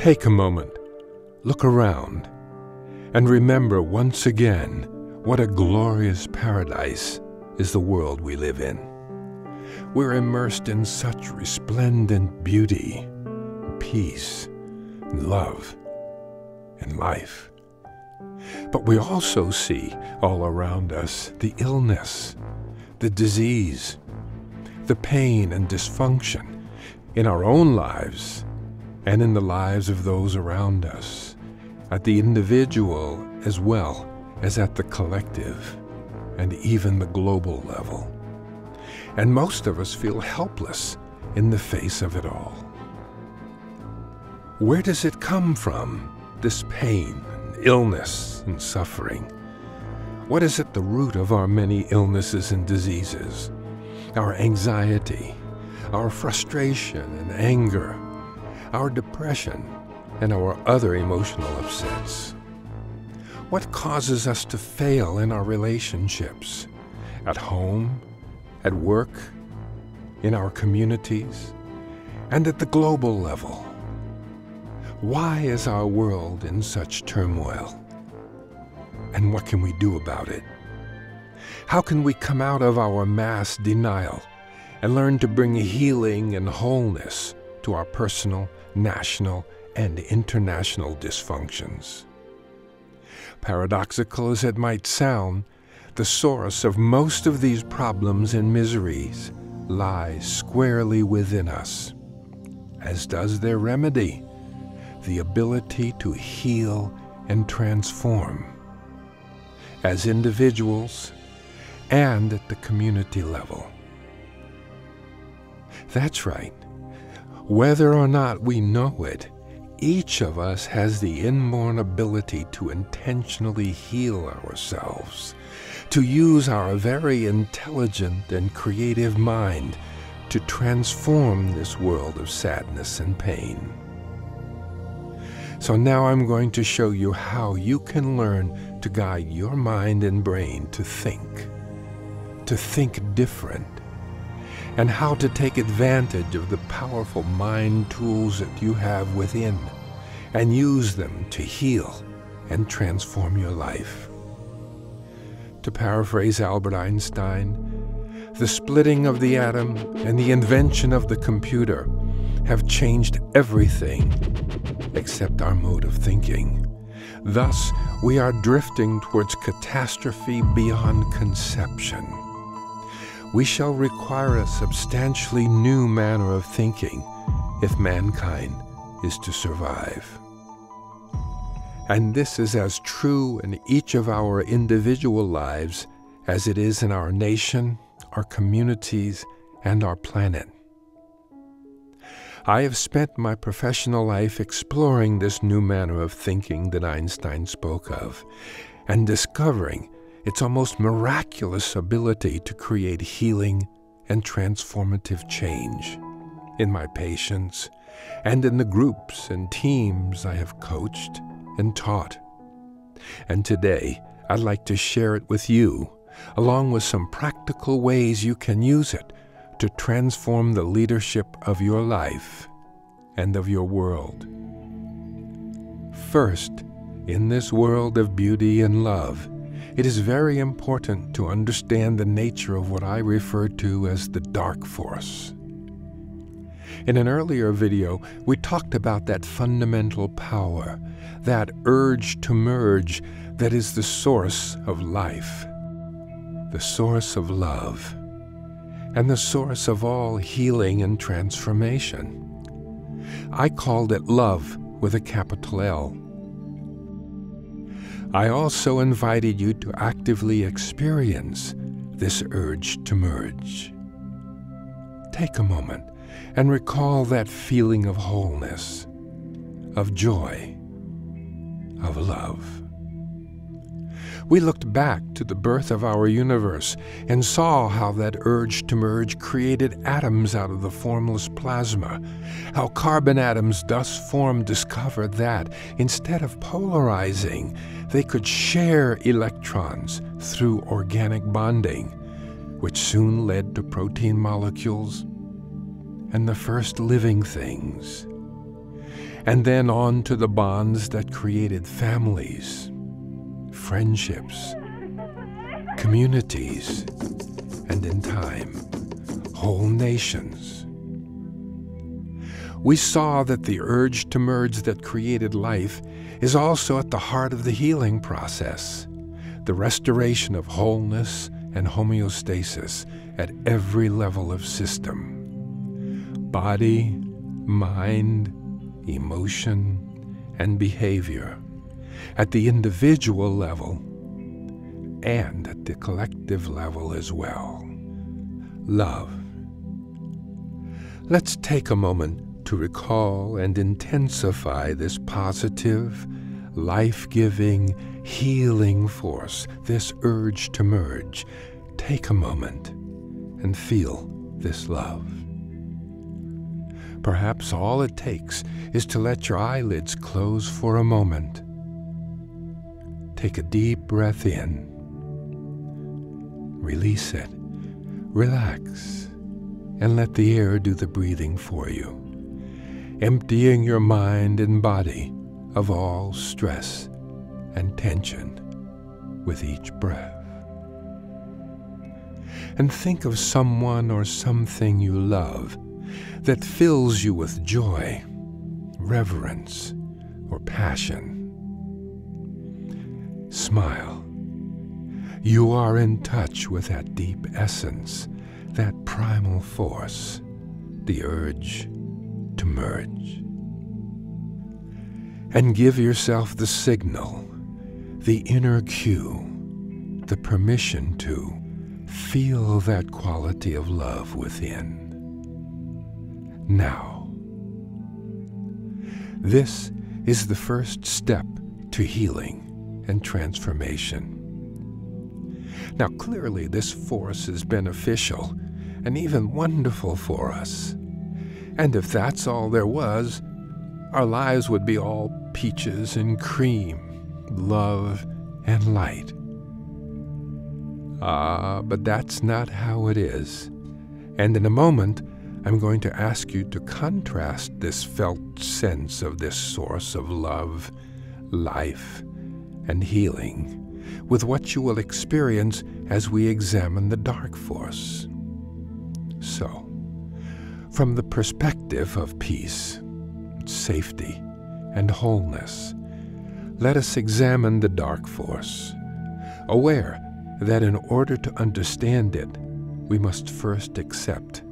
Take a moment, look around, and remember once again what a glorious paradise is the world we live in. We're immersed in such resplendent beauty, peace, love, and life. But we also see all around us the illness, the disease, the pain and dysfunction in our own lives and in the lives of those around us, at the individual as well as at the collective and even the global level. And most of us feel helpless in the face of it all. Where does it come from, this pain, and illness, and suffering? What is at the root of our many illnesses and diseases? Our anxiety, our frustration and anger, our depression, and our other emotional upsets. What causes us to fail in our relationships, at home, at work, in our communities, and at the global level? Why is our world in such turmoil? And what can we do about it? How can we come out of our mass denial and learn to bring healing and wholeness to our personal, national, and international dysfunctions? Paradoxical as it might sound, the source of most of these problems and miseries lies squarely within us, as does their remedy, the ability to heal and transform, as individuals and at the community level. That's right. Whether or not we know it, each of us has the inborn ability to intentionally heal ourselves, to use our very intelligent and creative mind to transform this world of sadness and pain. So now I'm going to show you how you can learn to guide your mind and brain to think different, and how to take advantage of the powerful mind tools that you have within and use them to heal and transform your life. To paraphrase Albert Einstein, the splitting of the atom and the invention of the computer have changed everything except our mode of thinking. Thus, we are drifting towards catastrophe beyond conception. We shall require a substantially new manner of thinking if mankind is to survive. And this is as true in each of our individual lives as it is in our nation, our communities, and our planet. I have spent my professional life exploring this new manner of thinking that Einstein spoke of, and discovering its almost miraculous ability to create healing and transformative change in my patients and in the groups and teams I have coached and taught. And today, I'd like to share it with you, along with some practical ways you can use it to transform the leadership of your life and of your world. First, in this world of beauty and love, it is very important to understand the nature of what I refer to as the dark force. In an earlier video, we talked about that fundamental power, that urge to merge that is the source of life, the source of love, and the source of all healing and transformation. I called it love with a capital L. I also invited you to actively experience this urge to merge. Take a moment and recall that feeling of wholeness, of joy, of love. We looked back to the birth of our universe and saw how that urge to merge created atoms out of the formless plasma, how carbon atoms thus formed discovered that, instead of polarizing, they could share electrons through organic bonding, which soon led to protein molecules and the first living things. and then on to the bonds that created families, friendships, communities, and in time, whole nations. We saw that the urge to merge that created life is also at the heart of the healing process, the restoration of wholeness and homeostasis at every level of system. Body, mind, emotion, and behavior, at the individual level and at the collective level as well. Love. Let's take a moment to recall and intensify this positive, life-giving, healing force, this urge to merge. Take a moment and feel this love. Perhaps all it takes is to let your eyelids close for a moment. Take a deep breath in. Release it. Relax, and let the air do the breathing for you, emptying your mind and body of all stress and tension with each breath. And think of someone or something you love that fills you with joy, reverence, or passion. Smile. You are in touch with that deep essence, that primal force, the urge to merge. And give yourself the signal, the inner cue, the permission to feel that quality of love within. Now, this is the first step to healing and transformation. Now, clearly, this force is beneficial and even wonderful for us. And if that's all there was, our lives would be all peaches and cream, love and light. But that's not how it is. And in a moment, I'm going to ask you to contrast this felt sense of this source of love, life, and healing with what you will experience as we examine the dark force. So, from the perspective of peace, safety, and wholeness, let us examine the dark force, aware that in order to understand it, we must first accept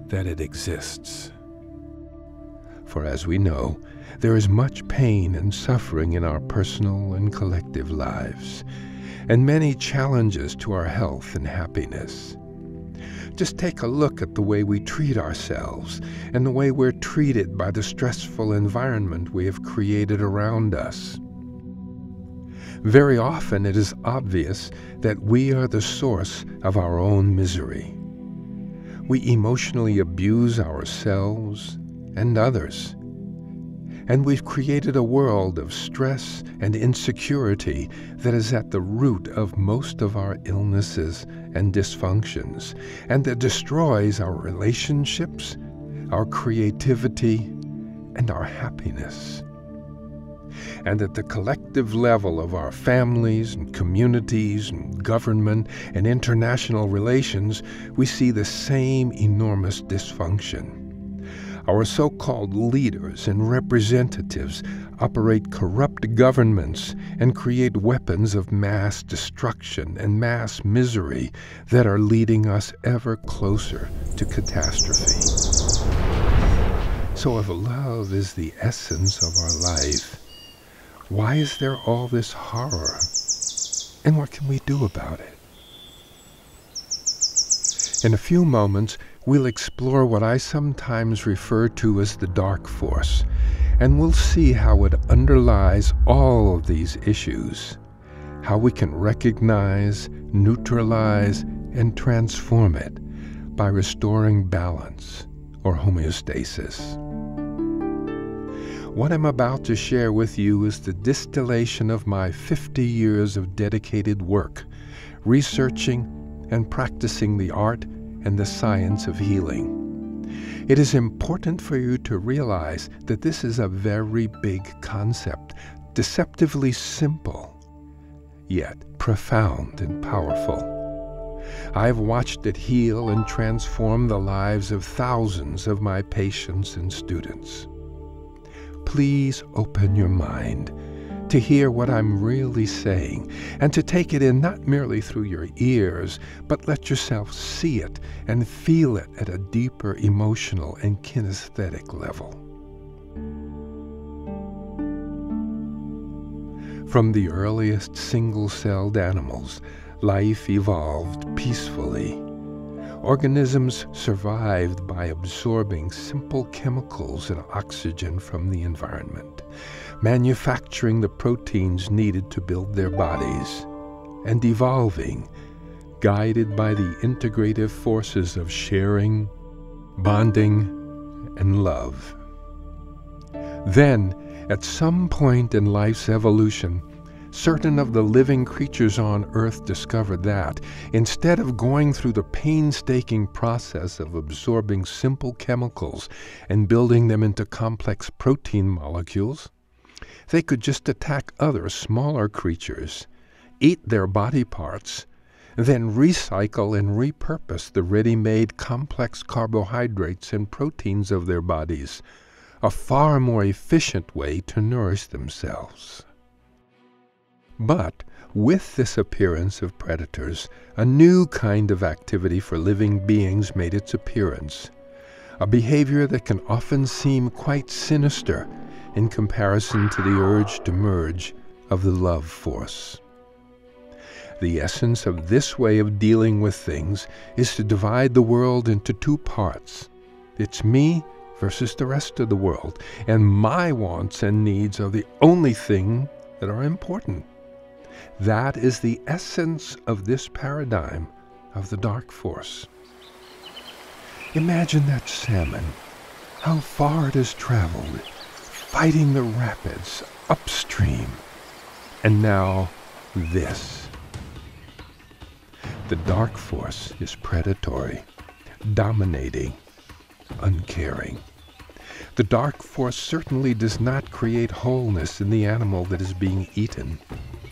that it exists. For as we know, there is much pain and suffering in our personal and collective lives, and many challenges to our health and happiness. Just take a look at the way we treat ourselves and the way we're treated by the stressful environment we have created around us. Very often it is obvious that we are the source of our own misery. We emotionally abuse ourselves and others. And we've created a world of stress and insecurity that is at the root of most of our illnesses and dysfunctions, and that destroys our relationships, our creativity, and our happiness. And at the collective level of our families and communities and government and international relations, we see the same enormous dysfunction. Our so-called leaders and representatives operate corrupt governments and create weapons of mass destruction and mass misery that are leading us ever closer to catastrophe. So if love is the essence of our life, why is there all this horror? And what can we do about it? In a few moments, we'll explore what I sometimes refer to as the dark force, and we'll see how it underlies all of these issues, how we can recognize, neutralize, and transform it by restoring balance or homeostasis. What I'm about to share with you is the distillation of my 50 years of dedicated work, researching and practicing the art and the science of healing. It is important for you to realize that this is a very big concept, deceptively simple, yet profound and powerful. I've watched it heal and transform the lives of thousands of my patients and students. Please open your mind to hear what I'm really saying, and to take it in not merely through your ears, but let yourself see it and feel it at a deeper emotional and kinesthetic level. From the earliest single-celled animals, life evolved peacefully. Organisms survived by absorbing simple chemicals and oxygen from the environment, manufacturing the proteins needed to build their bodies, and evolving, guided by the integrative forces of sharing, bonding, and love. Then, at some point in life's evolution, certain of the living creatures on Earth discovered that, instead of going through the painstaking process of absorbing simple chemicals and building them into complex protein molecules, they could just attack other smaller creatures, eat their body parts, then recycle and repurpose the ready-made complex carbohydrates and proteins of their bodies, a far more efficient way to nourish themselves. But with this appearance of predators, a new kind of activity for living beings made its appearance, a behavior that can often seem quite sinister in comparison to the urge to merge of the love force. The essence of this way of dealing with things is to divide the world into two parts. It's me versus the rest of the world, and my wants and needs are the only thing that are important. That is the essence of this paradigm of the dark force. Imagine that salmon, how far it has traveled, fighting the rapids upstream, and now this. The dark force is predatory, dominating, uncaring. The dark force certainly does not create wholeness in the animal that is being eaten.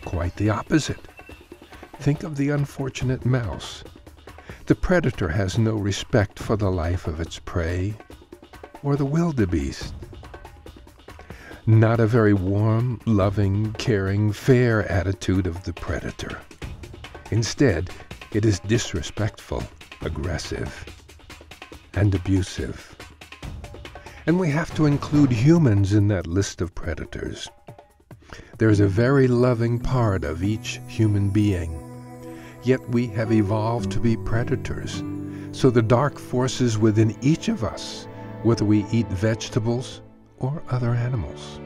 Quite the opposite. Think of the unfortunate mouse. The predator has no respect for the life of its prey, or the wildebeest. Not a very warm, loving, caring, fair attitude of the predator. Instead, it is disrespectful, aggressive, and abusive. And we have to include humans in that list of predators. There's a very loving part of each human being, yet we have evolved to be predators. So the dark forces within each of us, whether we eat vegetables or other animals.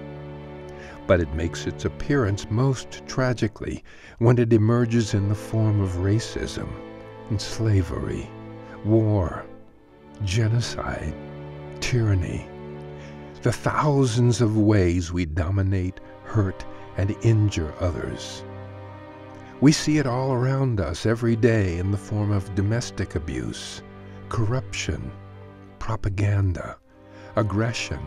But it makes its appearance most tragically when it emerges in the form of racism and slavery, war, genocide, tyranny, the thousands of ways we dominate, hurt, and injure others. We see it all around us every day in the form of domestic abuse, corruption, propaganda, aggression,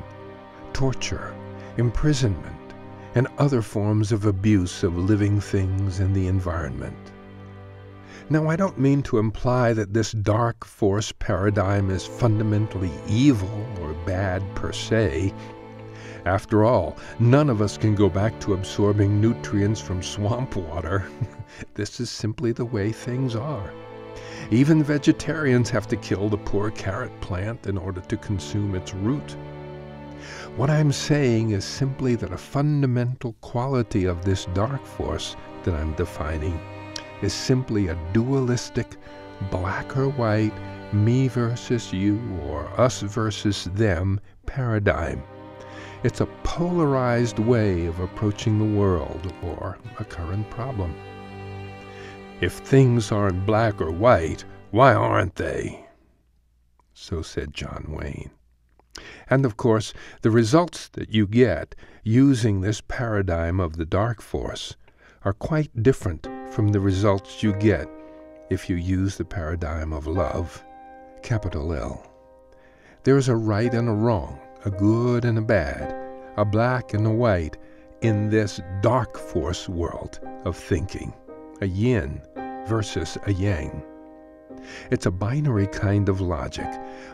torture, imprisonment, and other forms of abuse of living things and the environment. Now, I don't mean to imply that this dark force paradigm is fundamentally evil or bad per se. After all, none of us can go back to absorbing nutrients from swamp water. This is simply the way things are. Even vegetarians have to kill the poor carrot plant in order to consume its root. What I'm saying is simply that a fundamental quality of this dark force that I'm defining is simply a dualistic, black or white, me versus you or us versus them paradigm. It's a polarized way of approaching the world or a current problem. If things aren't black or white, why aren't they? So said John Wayne. And of course, the results that you get using this paradigm of the dark force are quite different from the results you get if you use the paradigm of love, capital L. There is a right and a wrong, a good and a bad, a black and a white in this dark force world of thinking, a yin versus a yang. It's a binary kind of logic,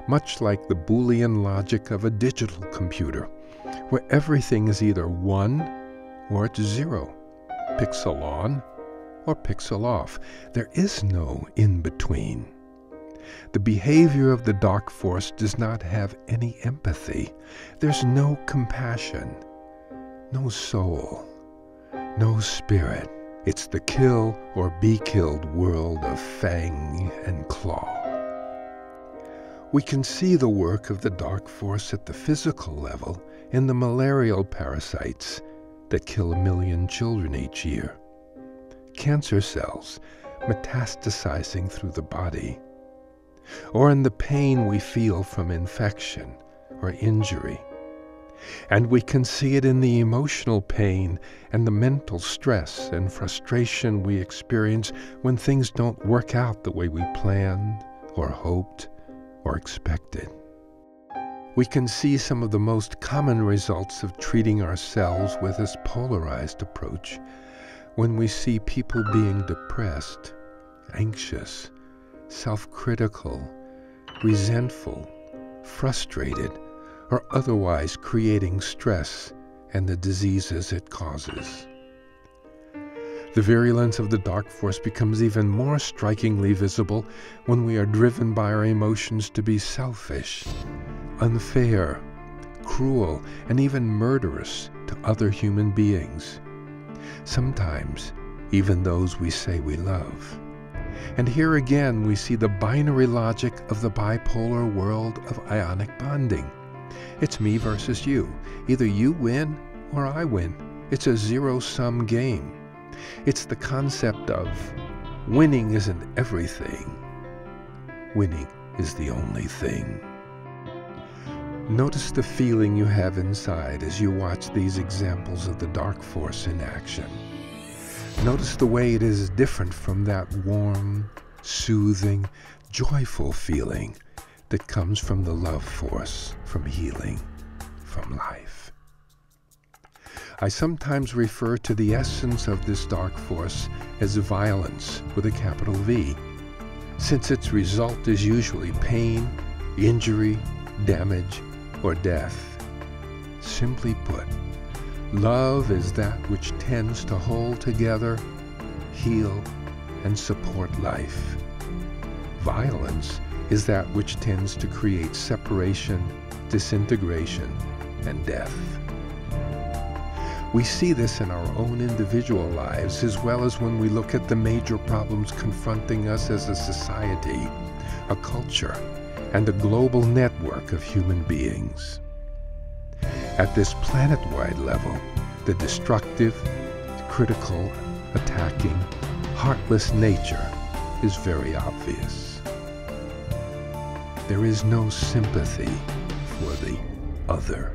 much like the Boolean logic of a digital computer, where everything is either 1 or it's 0, pixel on or pixel off. There is no in-between. The behavior of the dark force does not have any empathy. There's no compassion, no soul, no spirit. It's the kill or be killed world of fang and claw. We can see the work of the dark force at the physical level in the malarial parasites that kill 1 million children each year, cancer cells metastasizing through the body, or in the pain we feel from infection or injury. And we can see it in the emotional pain and the mental stress and frustration we experience when things don't work out the way we planned or hoped or expected. We can see some of the most common results of treating ourselves with this polarized approach when we see people being depressed, anxious, self-critical, resentful, frustrated, or otherwise creating stress and the diseases it causes. The virulence of the dark force becomes even more strikingly visible when we are driven by our emotions to be selfish, unfair, cruel, and even murderous to other human beings, sometimes even those we say we love. And here again we see the binary logic of the bipolar world of ionic bonding. It's me versus you. Either you win or I win. It's a zero-sum game. It's the concept of winning isn't everything. Winning is the only thing. Notice the feeling you have inside as you watch these examples of the dark force in action. Notice the way it is different from that warm, soothing, joyful feeling that comes from the love force, from healing, from life. I sometimes refer to the essence of this dark force as violence with a capital V, since its result is usually pain, injury, damage, or death. Simply put, love is that which tends to hold together, heal, and support life. Violence is that which tends to create separation, disintegration, and death. We see this in our own individual lives as well as when we look at the major problems confronting us as a society, a culture, and a global network of human beings. At this planet-wide level, the destructive, critical, attacking, heartless nature is very obvious. There is no sympathy for the other.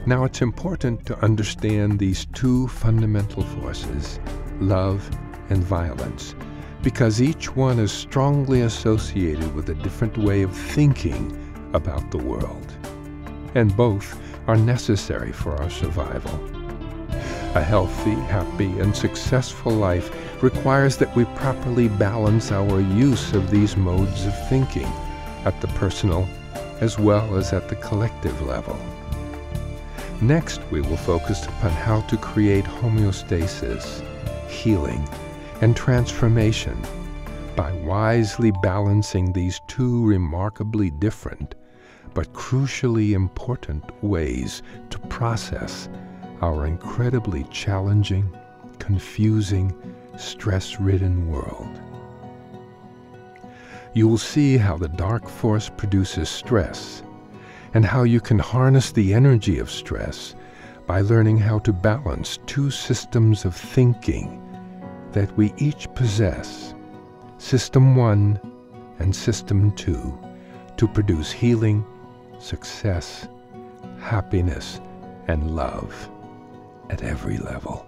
Now it's important to understand these two fundamental forces, love and violence, because each one is strongly associated with a different way of thinking about the world, and both are necessary for our survival. A healthy, happy, and successful life requires that we properly balance our use of these modes of thinking at the personal as well as at the collective level. Next, we will focus upon how to create homeostasis, healing, and transformation by wisely balancing these two remarkably different but crucially important ways to process our incredibly challenging, confusing, stress-ridden world. You will see how the dark force produces stress and how you can harness the energy of stress by learning how to balance two systems of thinking that we each possess, System 1 and System 2, to produce healing, success, happiness, and love at every level.